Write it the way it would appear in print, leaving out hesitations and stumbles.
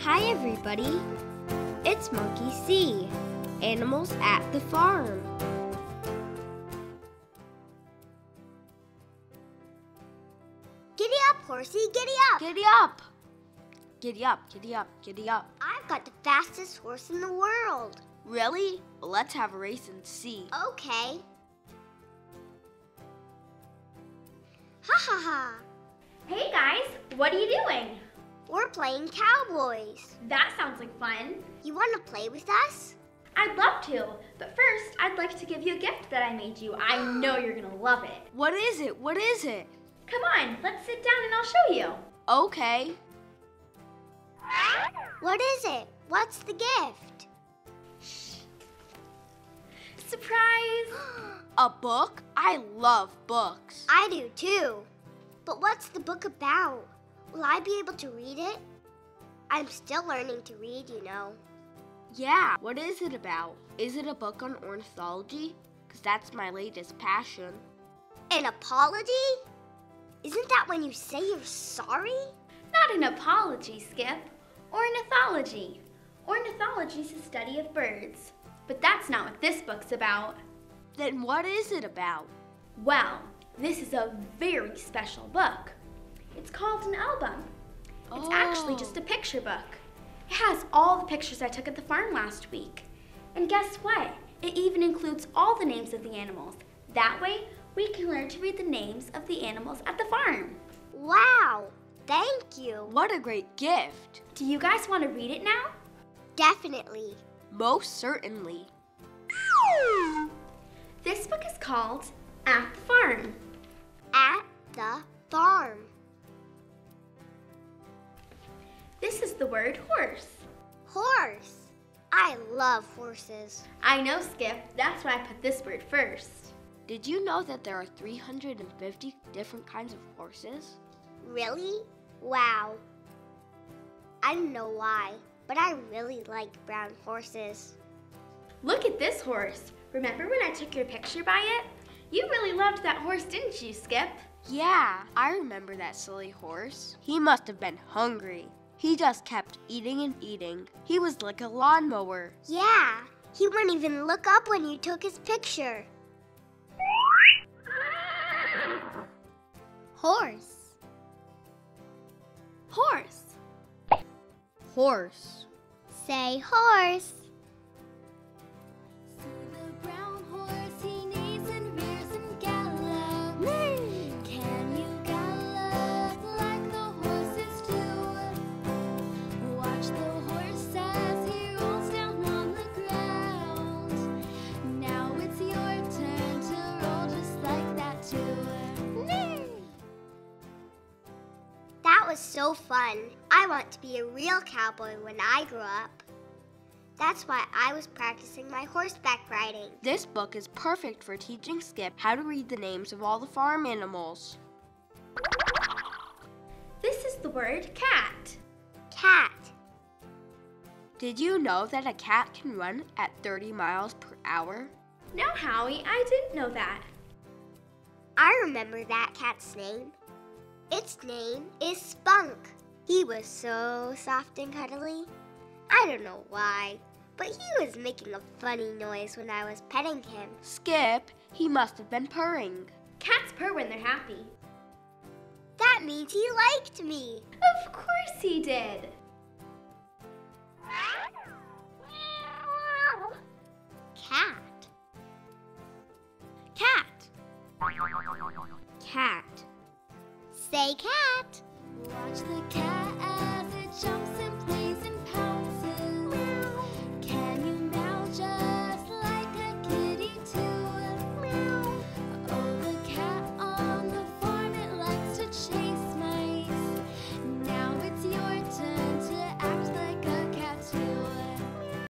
Hi everybody, it's Monkisee Animals at the Farm. Giddy up, horsey, giddy up! Giddy up! Giddy up, giddy up, giddy up. I've got the fastest horse in the world. Really? Well, let's have a race and see. Okay. Ha ha ha! Hey guys, what are you doing? We're playing cowboys. That sounds like fun. You want to play with us? I'd love to, but first I'd like to give you a gift that I made you. I know you're gonna love it. What is it? What is it? Come on, let's sit down and I'll show you. Okay. What is it? What's the gift? Surprise! A book? I love books. I do too. But what's the book about? Will I be able to read it? I'm still learning to read, you know. Yeah, what is it about? Is it a book on ornithology? Because that's my latest passion. An apology? Isn't that when you say you're sorry? Not an apology, Skip. Ornithology. Ornithology is the study of birds. But that's not what this book's about. Then what is it about? Well, this is a very special book. It's called an album. It's actually just a picture book. It has all the pictures I took at the farm last week. And guess what? It even includes all the names of the animals. That way, we can learn to read the names of the animals at the farm. Wow, thank you. What a great gift. Do you guys want to read it now? Definitely. Most certainly. This book is called At the Farm. At the farm. This is the word horse. Horse. I love horses. I know, Skip. That's why I put this word first. Did you know that there are 350 different kinds of horses? Really? Wow. I don't know why, but I really like brown horses. Look at this horse. Remember when I took your picture by it? You really loved that horse, didn't you, Skip? Yeah, I remember that silly horse. He must have been hungry. He just kept eating and eating. He was like a lawnmower. Yeah, he wouldn't even look up when you took his picture. Horse. Horse. Horse. Say horse. That was so fun. I want to be a real cowboy when I grow up. That's why I was practicing my horseback riding. This book is perfect for teaching Skip how to read the names of all the farm animals. This is the word cat. Cat. Did you know that a cat can run at 30 miles per hour? No, Howie, I didn't know that. I remember that cat's name. Its name is Spunk. He was so soft and cuddly. I don't know why, but he was making a funny noise when I was petting him. Skip, he must have been purring. Cats purr when they're happy. That means he liked me. Of course he did. Cat. Cat. Cat. Say cat. Watch the cat.